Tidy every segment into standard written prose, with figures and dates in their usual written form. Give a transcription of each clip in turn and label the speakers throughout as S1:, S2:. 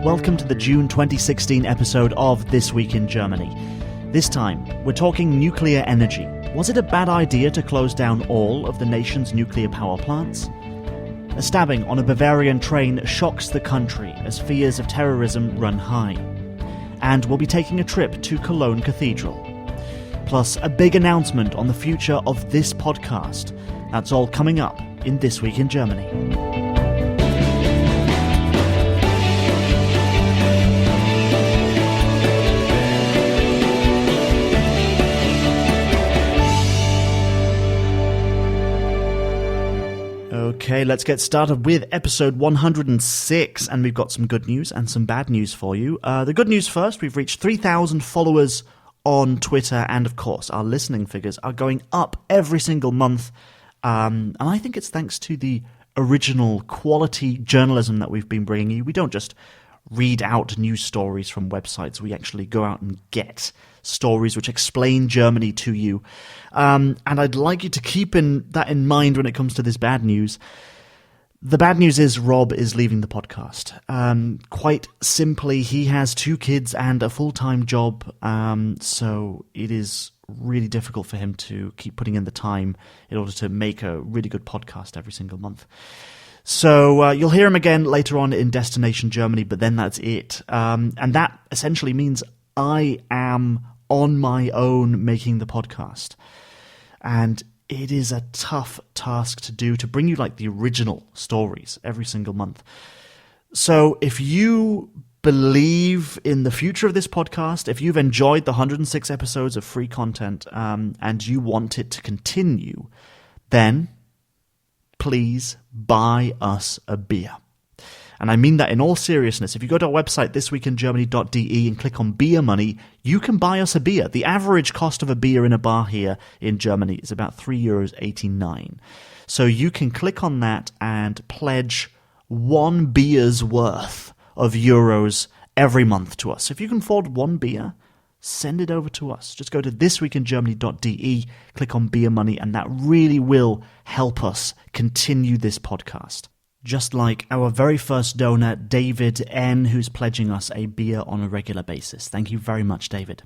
S1: Welcome to the June 2016 episode of This Week in Germany. This time, we're talking nuclear energy. Was it a bad idea to close down all of the nation's nuclear power plants? A stabbing on a Bavarian train shocks the country as fears of terrorism run high. And we'll be taking a trip to Cologne Cathedral. Plus, a big announcement on the future of this podcast. That's all coming up in This Week in Germany. Okay, let's get started with episode 106, and we've got some good news and some bad news for you. The good news first, we've reached 3,000 followers on Twitter, and of course, our listening figures are going up every single month, and I think it's thanks to the original quality journalism that we've been bringing you. We don't just read out news stories from websites, we actually go out and get stories which explain Germany to you. And I'd like you to keep that in mind when it comes to this bad news. The bad news is Rob is leaving the podcast. Quite simply, he has 2 kids and a full-time job, so it is really difficult for him to keep putting in the time in order to make a really good podcast every single month. So you'll hear him again later on in Destination Germany, but then that's it. And that essentially means I am on my own making the podcast. And it is a tough task to do, to bring you like the original stories every single month. So if you believe in the future of this podcast, if you've enjoyed the 106 episodes of free content and you want it to continue, then please buy us a beer. And I mean that in all seriousness. If you go to our website, thisweekingermany.de, and click on beer money, you can buy us a beer. The average cost of a beer in a bar here in Germany is about €3.89. So you can click on that and pledge 1 beer's worth of euros every month to us. If you can afford 1 beer, send it over to us. Just go to thisweekingermany.de, click on beer money, and that really will help us continue this podcast. Just like our very first donor, David N., who's pledging us a beer on a regular basis. Thank you very much, David.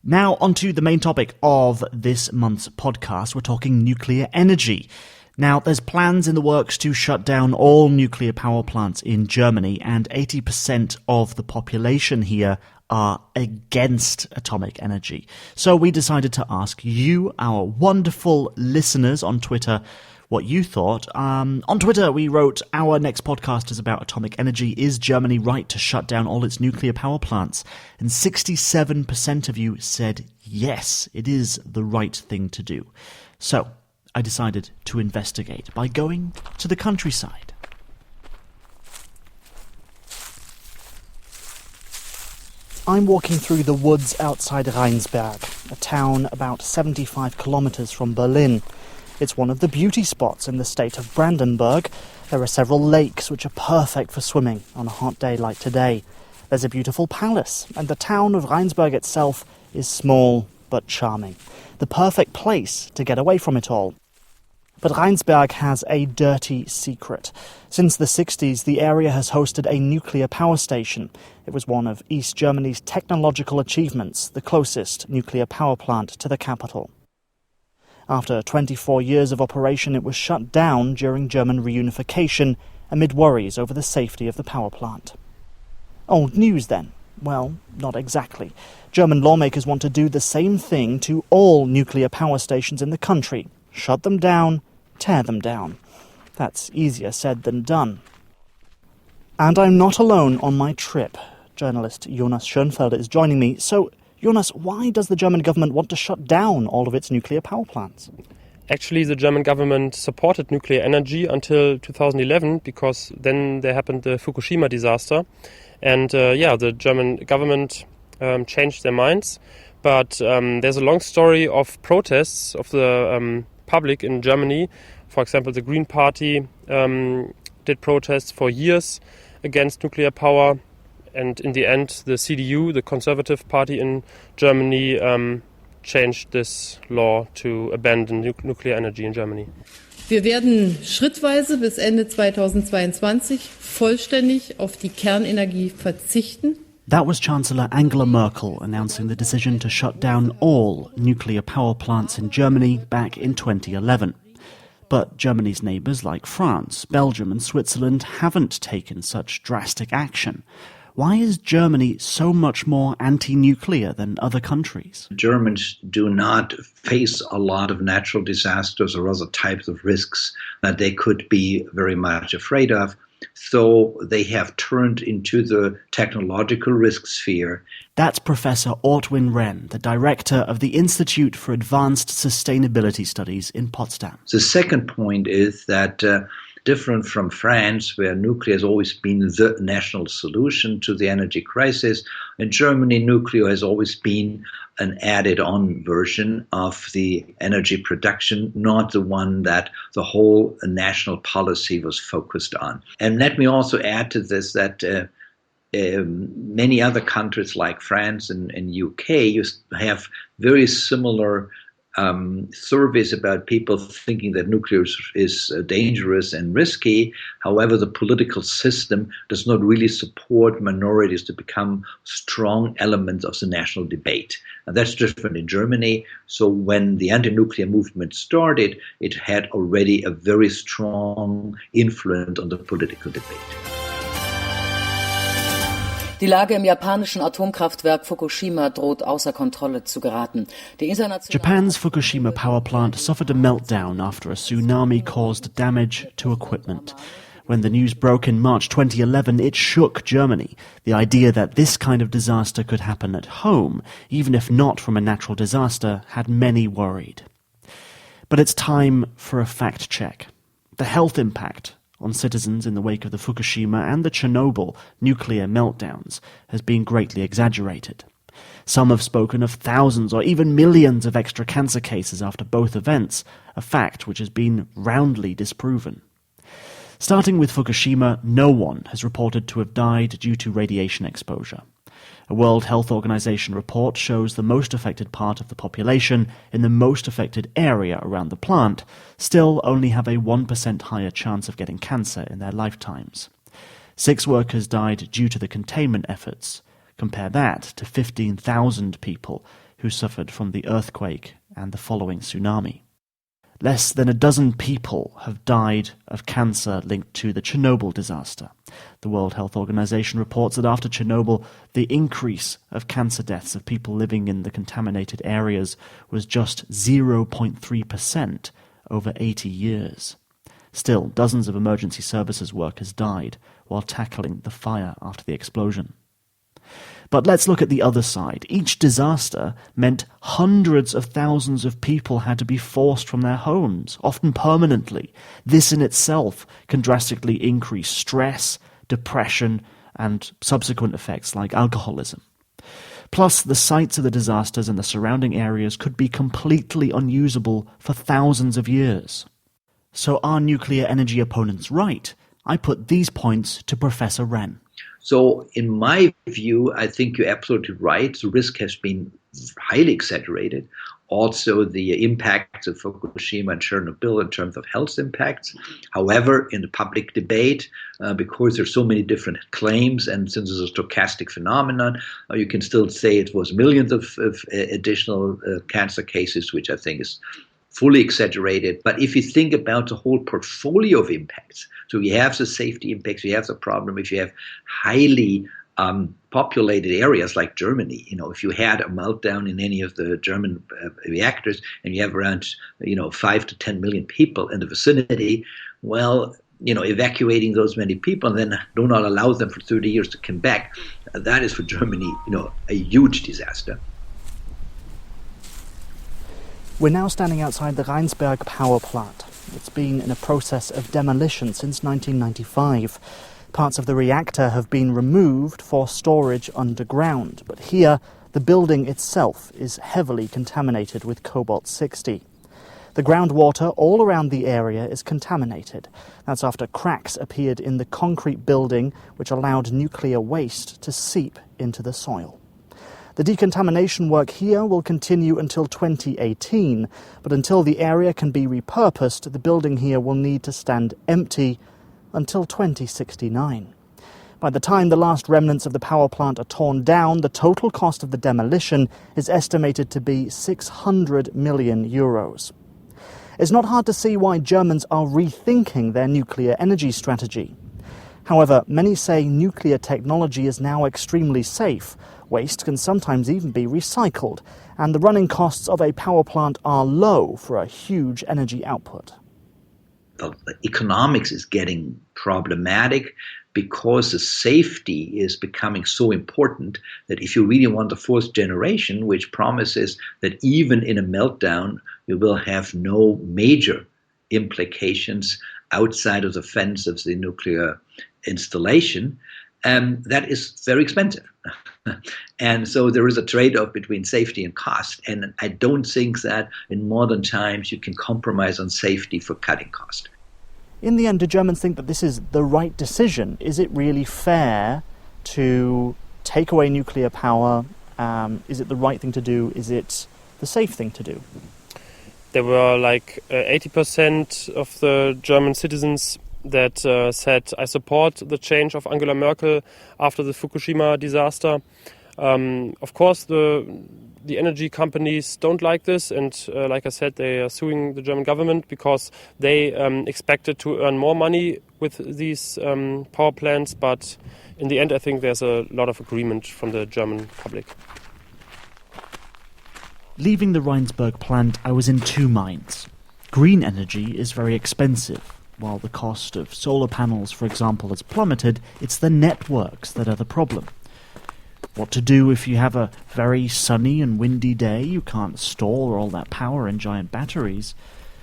S1: Now, on to the main topic of this month's podcast. We're talking nuclear energy. Now, there's plans in the works to shut down all nuclear power plants in Germany, and 80% of the population here are against atomic energy. So we decided to ask you, our wonderful listeners on Twitter, what you thought. On Twitter, we wrote, our next podcast is about atomic energy. Is Germany right to shut down all its nuclear power plants? And 67% of you said yes, it is the right thing to do. So I decided to investigate by going to the countryside. I'm walking through the woods outside Rheinsberg, a town about 75 kilometers from Berlin. It's one of the beauty spots in the state of Brandenburg. There are several lakes which are perfect for swimming on a hot day like today. There's a beautiful palace, and the town of Rheinsberg itself is small but charming. The perfect place to get away from it all. But Rheinsberg has a dirty secret. Since the 60s, the area has hosted a nuclear power station. It was one of East Germany's technological achievements, the closest nuclear power plant to the capital. After 24 years of operation, it was shut down during German reunification, amid worries over the safety of the power plant. Old news then? Well, not exactly. German lawmakers want to do the same thing to all nuclear power stations in the country. Shut them down, tear them down. That's easier said than done. And I'm not alone on my trip. Journalist Jonas Schönfelder is joining me. So, Jonas, why does the German government want to shut down all of its nuclear power plants?
S2: Actually, the German government supported nuclear energy until 2011, because then there happened the Fukushima disaster. And the German government changed their minds. But there's a long story of protests of the public in Germany. For example, the Green Party did protests for years against nuclear power. And in the end, the CDU, the Conservative Party in Germany, changed this law to abandon nuclear energy in Germany.
S3: Wir werden schrittweise bis Ende 2022 vollständig auf die Kernenergie verzichten.
S1: That was Chancellor Angela Merkel announcing the decision to shut down all nuclear power plants in Germany back in 2011. But Germany's neighbours like France, Belgium and Switzerland haven't taken such drastic action. Why is Germany so much more anti-nuclear than other countries?
S4: Germans do not face a lot of natural disasters or other types of risks that they could be very much afraid of. So they have turned into the technological risk sphere.
S1: That's Professor Ortwin Renn, the director of the Institute for Advanced Sustainability Studies in Potsdam.
S4: The second point is that different from France, where nuclear has always been the national solution to the energy crisis, in Germany, nuclear has always been an added-on version of the energy production, not the one that the whole national policy was focused on. And let me also add to this that many other countries like France and UK have very similar surveys about people thinking that nuclear is dangerous and risky. However, the political system does not really support minorities to become strong elements of the national debate. And that's different in Germany. So when the anti-nuclear movement started, it had already a very strong influence on the political debate.
S5: Die Lage im japanischen Atomkraftwerk Fukushima droht außer Kontrolle zu geraten.
S1: Japan's Fukushima power plant suffered a meltdown after a tsunami caused damage to equipment. When the news broke in March 2011, it shook Germany. The idea that this kind of disaster could happen at home, even if not from a natural disaster, had many worried. But it's time for a fact check. The health impact on citizens in the wake of the Fukushima and the Chernobyl nuclear meltdowns has been greatly exaggerated. Some have spoken of thousands or even millions of extra cancer cases after both events, a fact which has been roundly disproven. Starting with Fukushima, no one has reported to have died due to radiation exposure. A World Health Organization report shows the most affected part of the population in the most affected area around the plant still only have a 1% higher chance of getting cancer in their lifetimes. 6 workers died due to the containment efforts. Compare that to 15,000 people who suffered from the earthquake and the following tsunami. Less than a dozen people have died of cancer linked to the Chernobyl disaster. The World Health Organization reports that after Chernobyl, the increase of cancer deaths of people living in the contaminated areas was just 0.3% over 80 years. Still, dozens of emergency services workers died while tackling the fire after the explosion. But let's look at the other side. Each disaster meant hundreds of thousands of people had to be forced from their homes, often permanently. This in itself can drastically increase stress, depression, and subsequent effects like alcoholism. Plus, the sites of the disasters and the surrounding areas could be completely unusable for thousands of years. So are nuclear energy opponents right? I put these points to Professor Renn.
S4: So in my view, I think you're absolutely right. The risk has been highly exaggerated. Also, the impacts of Fukushima and Chernobyl in terms of health impacts. However, in the public debate, because there's so many different claims, and since it's a stochastic phenomenon, you can still say it was millions of additional cancer cases, which I think is fully exaggerated. But if you think about the whole portfolio of impacts, so you have the safety impacts, you have the problem if you have highly populated areas like Germany. If you had a meltdown in any of the German reactors and you have around 5 to 10 million people in the vicinity, well, evacuating those many people and then do not allow them for 30 years to come back, that is for Germany, a huge disaster.
S1: We're now standing outside the Rheinsberg power plant. It's been in a process of demolition since 1995. Parts of the reactor have been removed for storage underground, but here the building itself is heavily contaminated with cobalt-60. The groundwater all around the area is contaminated. That's after cracks appeared in the concrete building which allowed nuclear waste to seep into the soil. The decontamination work here will continue until 2018, but until the area can be repurposed, the building here will need to stand empty until 2069. By the time the last remnants of the power plant are torn down, the total cost of the demolition is estimated to be 600 million euros. It's not hard to see why Germans are rethinking their nuclear energy strategy. However, many say nuclear technology is now extremely safe. Waste can sometimes even be recycled, and the running costs of a power plant are low for a huge energy output.
S4: The economics is getting problematic because the safety is becoming so important that if you really want the fourth generation, which promises that even in a meltdown, you will have no major implications outside of the fence of the nuclear installation, that is very expensive. And so there is a trade-off between safety and cost. And I don't think that in modern times you can compromise on safety for cutting cost.
S1: In the end, do Germans think that this is the right decision? Is it really fair to take away nuclear power? Is it the right thing to do? Is it the safe thing to do?
S2: There were like 80% of the German citizens that said, I support the change of Angela Merkel after the Fukushima disaster. Of course, the energy companies don't like this, and like I said, they are suing the German government because they expected to earn more money with these power plants, but in the end I think there's a lot of agreement from the German public.
S1: Leaving the Rheinsberg plant, I was in two minds. Green energy is very expensive. While the cost of solar panels, for example, has plummeted, it's the networks that are the problem. What to do if you have a very sunny and windy day? You can't store all that power in giant batteries.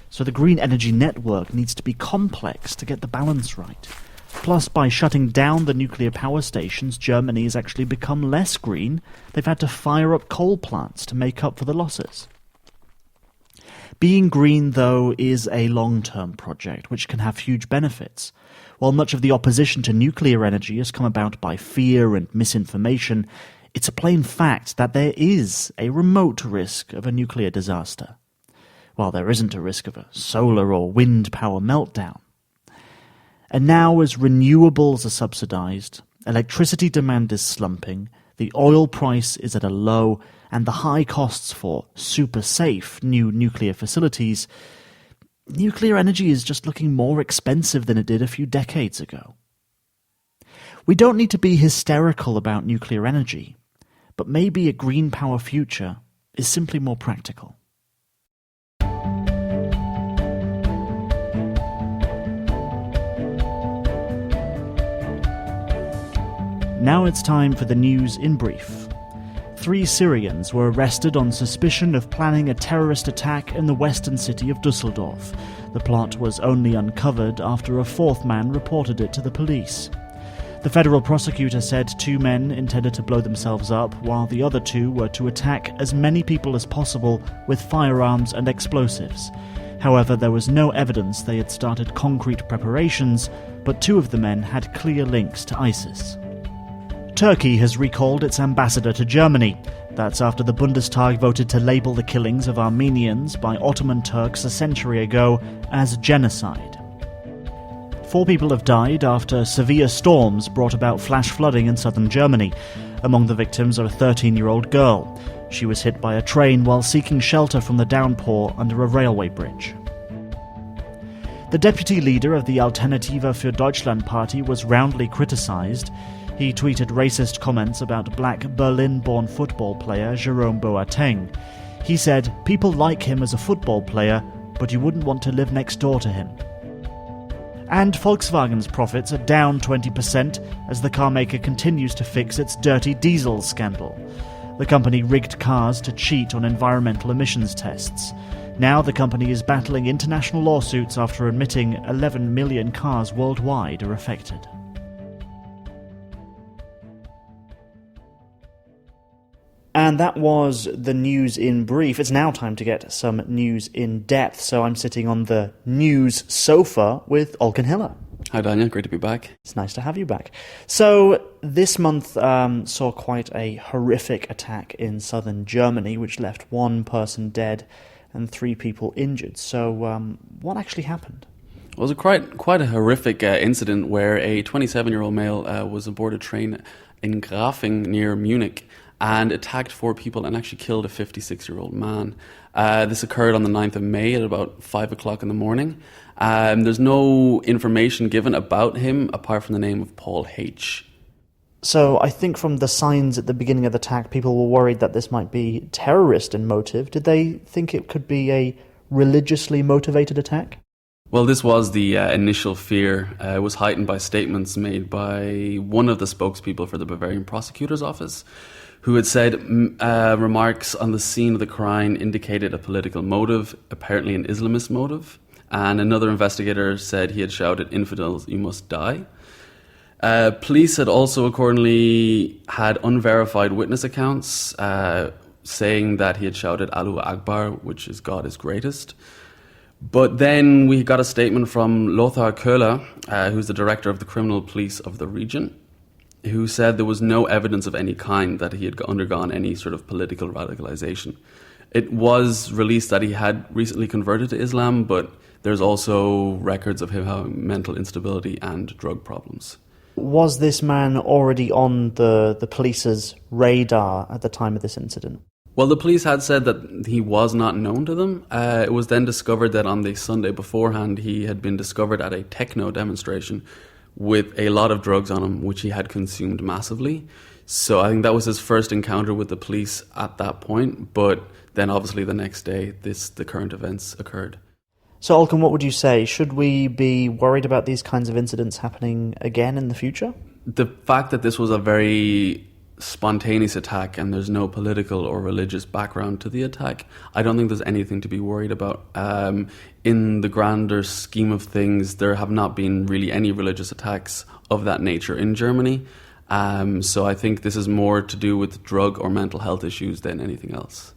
S1: So the green energy network needs to be complex to get the balance right. Plus, by shutting down the nuclear power stations, Germany has actually become less green. They've had to fire up coal plants to make up for the losses. Being green, though, is a long-term project, which can have huge benefits. While much of the opposition to nuclear energy has come about by fear and misinformation, it's a plain fact that there is a remote risk of a nuclear disaster, while there isn't a risk of a solar or wind power meltdown. And now, as renewables are subsidized, electricity demand is slumping, the oil price is at a low, and the high costs for super-safe new nuclear facilities, nuclear energy is just looking more expensive than it did a few decades ago. We don't need to be hysterical about nuclear energy, but maybe a green power future is simply more practical. Now it's time for the news in brief. 3 Syrians were arrested on suspicion of planning a terrorist attack in the western city of Dusseldorf. The plot was only uncovered after a 4th man reported it to the police. The federal prosecutor said 2 men intended to blow themselves up, while the other 2 were to attack as many people as possible with firearms and explosives. However, there was no evidence they had started concrete preparations, but 2 of the men had clear links to ISIS. Turkey has recalled its ambassador to Germany. That's after the Bundestag voted to label the killings of Armenians by Ottoman Turks a century ago as genocide. 4 people have died after severe storms brought about flash flooding in southern Germany. Among the victims are a 13-year-old girl. She was hit by a train while seeking shelter from the downpour under a railway bridge. The deputy leader of the Alternative für Deutschland party was roundly criticized. He tweeted racist comments about black Berlin-born football player Jerome Boateng. He said, "People like him as a football player, but you wouldn't want to live next door to him." And Volkswagen's profits are down 20% as the carmaker continues to fix its dirty diesel scandal. The company rigged cars to cheat on environmental emissions tests. Now the company is battling international lawsuits after admitting 11 million cars worldwide are affected. And that was the news in brief. It's now time to get some news in depth. So I'm sitting on the news sofa with Olken Hiller.
S6: Hi, Daniel. Great to be back.
S1: It's nice to have you back. So this month saw quite a horrific attack in southern Germany, which left one person dead and 3 people injured. So what actually happened?
S6: It was quite a horrific incident where a 27-year-old male was aboard a train in Grafing near Munich and attacked 4 people and actually killed a 56-year-old man. This occurred on the 9th of May at about 5 o'clock in the morning. There's no information given about him apart from the name of Paul H.
S1: So I think from the signs at the beginning of the attack, people were worried that this might be terrorist in motive. Did they think it could be a religiously motivated attack?
S6: Well, this was the initial fear. It was heightened by statements made by one of the spokespeople for the Bavarian prosecutor's office, who had said remarks on the scene of the crime indicated a political motive, apparently an Islamist motive. And another investigator said he had shouted, "Infidels, you must die." Police had also accordingly had unverified witness accounts saying that he had shouted Allahu Akbar, which is God is greatest. But then we got a statement from Lothar Köhler, who's the director of the criminal police of the region, who said there was no evidence of any kind that he had undergone any sort of political radicalization. It was released that he had recently converted to Islam, but there's also records of him having mental instability and drug problems.
S1: Was this man already on the police's radar at the time of this incident?
S6: Well, the police had said that he was not known to them. It was then discovered that on the Sunday beforehand, he had been discovered at a techno demonstration with a lot of drugs on him, which he had consumed massively. So I think that was his first encounter with the police at that point. But then obviously the next day, the current events occurred.
S1: So, Olkan, what would you say? Should we be worried about these kinds of incidents happening again in the future?
S6: The fact that this was a very spontaneous attack and there's no political or religious background to the attack, I don't think there's anything to be worried about. In the grander scheme of things, there have not been really any religious attacks of that nature in Germany. So I think this is more to do with drug or mental health issues than anything else.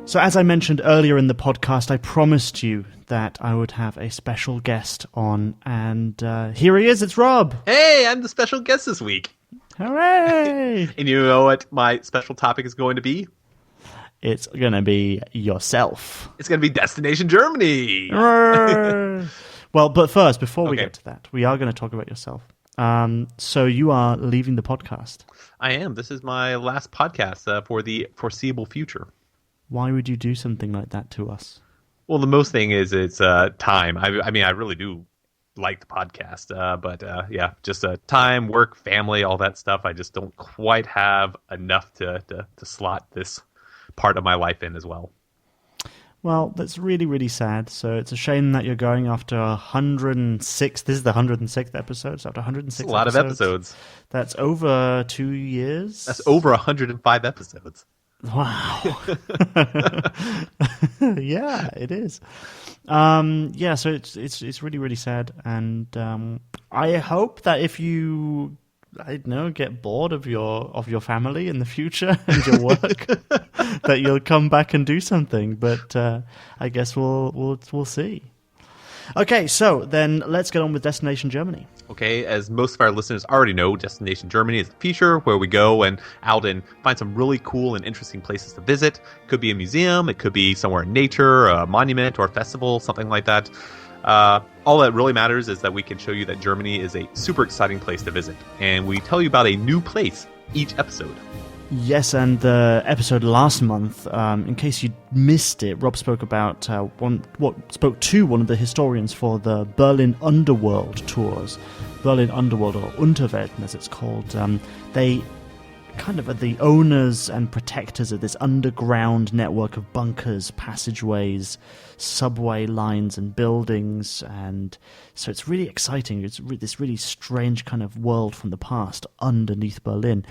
S1: So as I mentioned earlier in the podcast, I promised you that I would have a special guest on, and here he is, it's Rob!
S7: Hey, I'm the special guest this week.
S1: Hooray!
S7: And you know what my special topic is going to be?
S1: It's going to be yourself.
S7: It's going to be Destination Germany!
S1: Well, but first, before we get to that, we are going to talk about yourself. So you are leaving the podcast.
S7: I am. This is my last podcast for the foreseeable future.
S1: Why would you do something like that to us?
S7: Well, the most thing is it's time. I mean, I really do like the podcast, but yeah, just time, work, family, all that stuff. I just don't quite have enough to slot this part of my life in as well.
S1: Well, that's really, really sad. So it's a shame that you're going after 106. This is the 106th episode. So after 106
S7: that's a lot of episodes.
S1: That's over 2 years.
S7: That's over 105 episodes.
S1: Wow. Yeah, it is. Yeah, so it's really, really sad, and I hope that if you, I don't know, get bored of your family in the future and your work, that you'll come back and do something. But I guess we'll see. Okay, so then let's get on with Destination Germany.
S7: Okay, as most of our listeners already know, Destination Germany is a feature where we go and out and find some really cool and interesting places to visit. It could be a museum, it could be somewhere in nature, a monument or a festival, something like that. All that really matters is that we can show you that Germany is a super exciting place to visit. And we tell you about a new place each episode.
S1: Yes, and the episode last month, in case you missed it, Rob spoke about spoke to one of the historians for the Berlin Underworld tours. Berlin Underworld, or Unterwelten as it's called. They kind of are the owners and protectors of this underground network of bunkers, passageways, subway lines and buildings, and so it's really exciting. It's this really strange kind of world from the past underneath Berlin.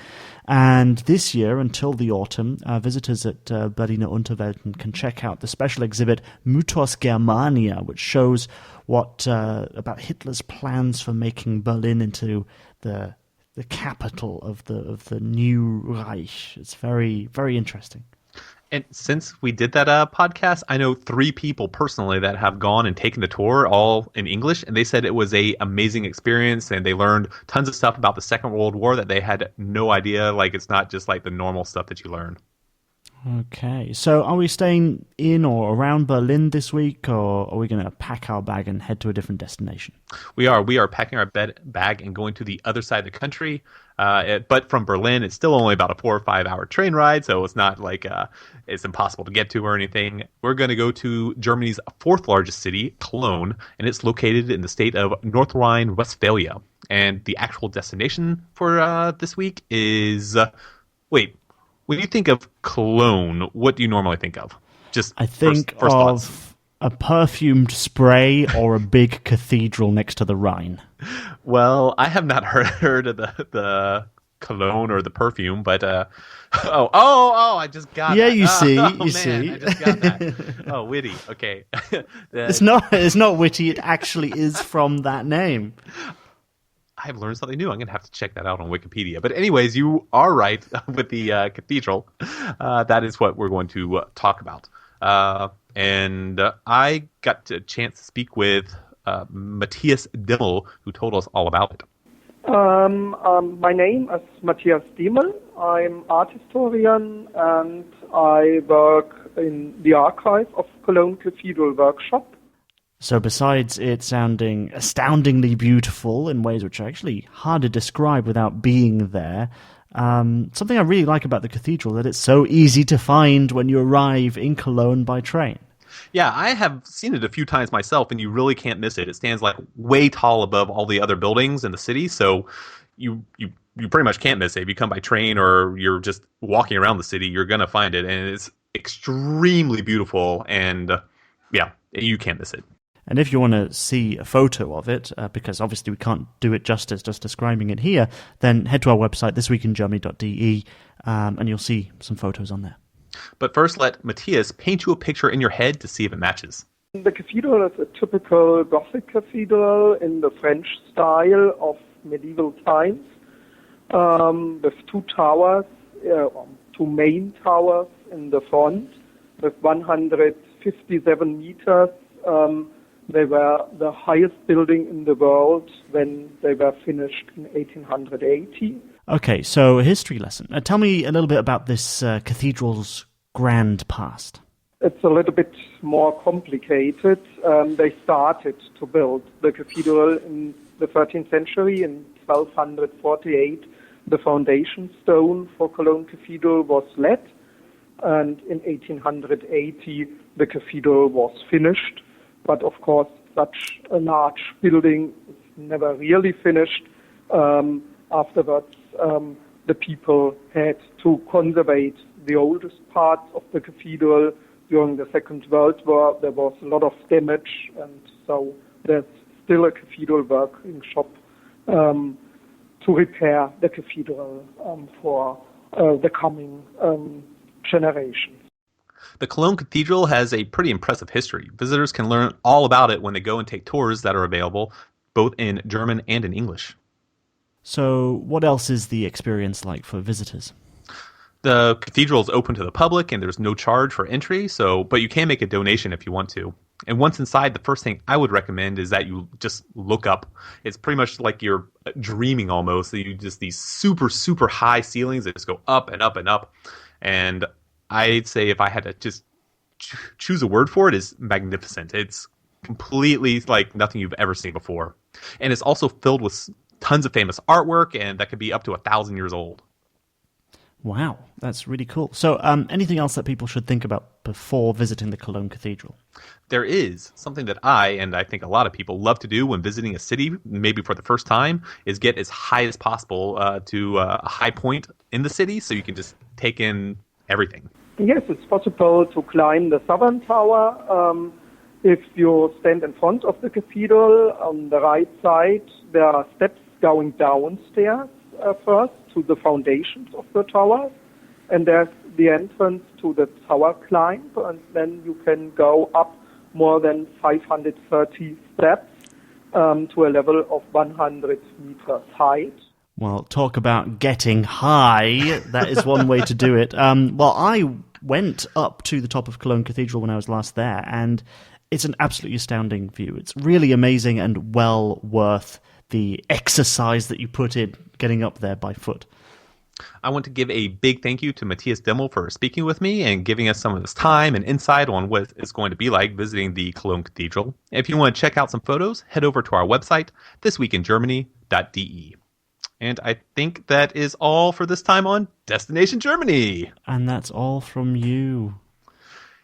S1: And this year, until the autumn, visitors at Berliner Unterwelten can check out the special exhibit Mythos Germania, which shows what about Hitler's plans for making Berlin into the capital of the new Reich. It's very, very interesting.
S7: And since we did that podcast, I know 3 people personally that have gone and taken the tour, all in English, and they said it was a amazing experience, and they learned tons of stuff about the Second World War that they had no idea. Like, it's not just like the normal stuff that you learn.
S1: Okay, so are we staying in or around Berlin this week, or are we going to pack our bag and head to a different destination? We
S7: are packing our bag and going to the other side of the country. But from Berlin, it's still only about a 4 or 5 hour train ride, so it's not like it's impossible to get to or anything. We're going to go to Germany's 4th largest city, Cologne, and it's located in the state of North Rhine-Westphalia. And the actual destination for this week is when you think of Cologne, what do you normally think of?
S1: I think
S7: first
S1: of
S7: thoughts.
S1: A perfumed spray or a big cathedral next to the Rhine.
S7: Well, I have not heard of the cologne or the perfume, but I just got
S1: yeah,
S7: that.
S1: you see.
S7: I just got that. Oh, witty. Okay.
S1: It's not witty. It actually is from that name.
S7: I've learned something new. I'm going to have to check that out on Wikipedia. But anyways, you are right with the cathedral. That is what we're going to talk about. And I got a chance to speak with Matthias Dimmel, who told us all about it.
S8: My name is Matthias Dimmel. I'm art historian, and I work in the archive of Cologne Cathedral Workshop.
S1: So besides it sounding astoundingly beautiful in ways which are actually hard to describe without being there, something I really like about the cathedral that it's so easy to find when you arrive in Cologne by train.
S7: Yeah, I have seen it a few times myself, and you really can't miss it. It stands like way tall above all the other buildings in the city, so you pretty much can't miss it. If you come by train or you're just walking around the city, you're going to find it, and it's extremely beautiful, and you can't miss it.
S1: And if you want to see a photo of it, because obviously we can't do it justice just describing it here, then head to our website, thisweekingermany.de, and you'll see some photos on there.
S7: But first, let Matthias paint you a picture in your head to see if it matches.
S8: The cathedral is a typical Gothic cathedral in the French style of medieval times, with 2 towers, 2 main towers in the front, with 157 meters. They were the highest building in the world when they were finished in 1880.
S1: Okay, so a history lesson. Tell me a little bit about this cathedral's grand past.
S8: It's a little bit more complicated. They started to build the cathedral in the 13th century. In 1248, the foundation stone for Cologne Cathedral was laid, and in 1880, the cathedral was finished. But of course, such a large building is never really finished. Afterwards, the people had to conserve the oldest parts of the cathedral. During the Second World War, there was a lot of damage, and so there's still a cathedral working shop to repair the cathedral for the coming generations.
S7: The Cologne Cathedral has a pretty impressive history. Visitors can learn all about it when they go and take tours that are available, both in German and in English.
S1: So what else is the experience like for visitors?
S7: The cathedral is open to the public, and there's no charge for entry, but you can make a donation if you want to. And once inside, the first thing I would recommend is that you just look up. It's pretty much like you're dreaming almost. You just these super, super high ceilings that just go up and up and up. And I'd say if I had to just choose a word for it, is magnificent. It's completely like nothing you've ever seen before. And it's also filled with tons of famous artwork, and that could be up to 1,000 years old.
S1: Wow, that's really cool. So anything else that people should think about before visiting the Cologne Cathedral?
S7: There is something that I think a lot of people love to do when visiting a city, maybe for the first time, is get as high as possible to a high point in the city so you can just take in everything.
S8: Yes, it's possible to climb the southern tower. If you stand in front of the cathedral, on the right side, there are steps going downstairs first to the foundations of the tower, and there's the entrance to the tower climb, and then you can go up more than 530 steps to a level of 100 meters height.
S1: Well, talk about getting high. That is one way to do it. Well, I went up to the top of Cologne Cathedral when I was last there, and it's an absolutely astounding view. It's really amazing and well worth the exercise that you put in getting up there by foot.
S7: I want to give a big thank you to Matthias Dimmel for speaking with me and giving us some of his time and insight on what it's going to be like visiting the Cologne Cathedral. If you want to check out some photos, head over to our website, thisweekingermany.de. And I think that is all for this time on Destination Germany.
S1: And that's all from you.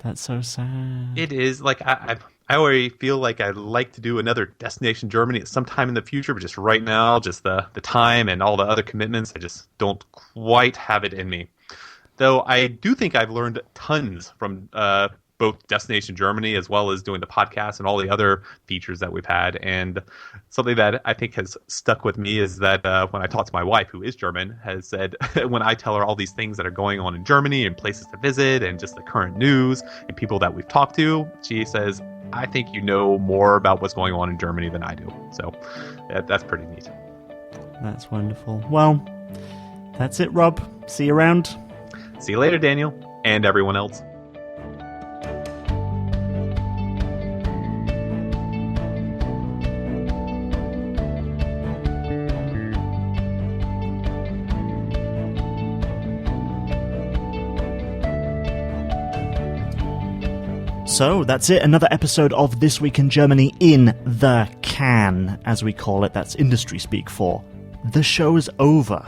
S1: That's so sad.
S7: It is. Like, I already feel like I'd like to do another Destination Germany at some time in the future, but just right now, just the time and all the other commitments, I just don't quite have it in me. Though I do think I've learned tons from both Destination Germany as well as doing the podcast and all the other features that we've had. And something that I think has stuck with me is that when I talk to my wife, who is German, has said when I tell her all these things that are going on in Germany and places to visit and just the current news and people that we've talked to, she says, I think you know more about what's going on in Germany than I do. So that's pretty neat.
S1: That's wonderful. Well, that's it, Rob. See you around.
S7: See you later, Daniel, and everyone else.
S1: So that's it, another episode of This Week in Germany in the can, as we call it. That's industry speak for the show is over.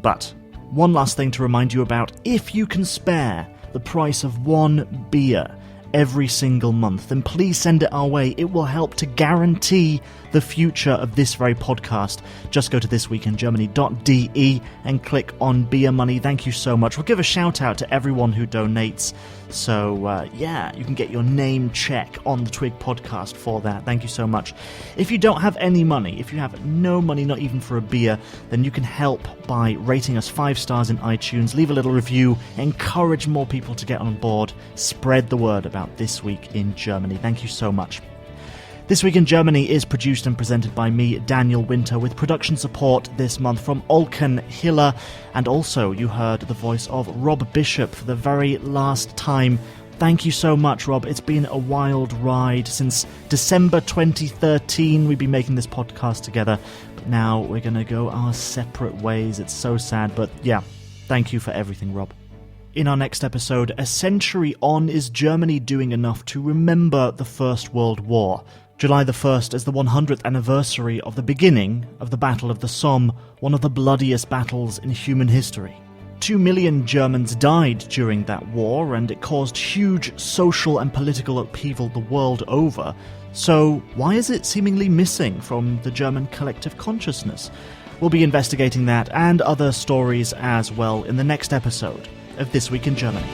S1: But one last thing to remind you about: if you can spare the price of one beer every single month, then please send it our way. It will help to guarantee the future of this very podcast. Just go to thisweekingermany.de and click on Beer Money. Thank you so much. We'll give a shout out to everyone who donates. So, you can get your name check on the Twig podcast for that. Thank you so much. If you don't have any money, if you have no money, not even for a beer, then you can help by rating us 5 stars in iTunes, leave a little review, encourage more people to get on board, spread the word about This Week in Germany. Thank you so much. This Week in Germany is produced and presented by me, Daniel Winter, with production support this month from Olken Hiller, and also you heard the voice of Rob Bishop for the very last time. Thank you so much, Rob. It's been a wild ride. Since December 2013, we've been making this podcast together, but now we're going to go our separate ways. It's so sad, but yeah, thank you for everything, Rob. In our next episode, a century on, is Germany doing enough to remember the First World War? July the 1st is the 100th anniversary of the beginning of the Battle of the Somme, one of the bloodiest battles in human history. 2 million Germans died during that war, and it caused huge social and political upheaval the world over. So why is it seemingly missing from the German collective consciousness? We'll be investigating that and other stories as well in the next episode of This Week in Germany.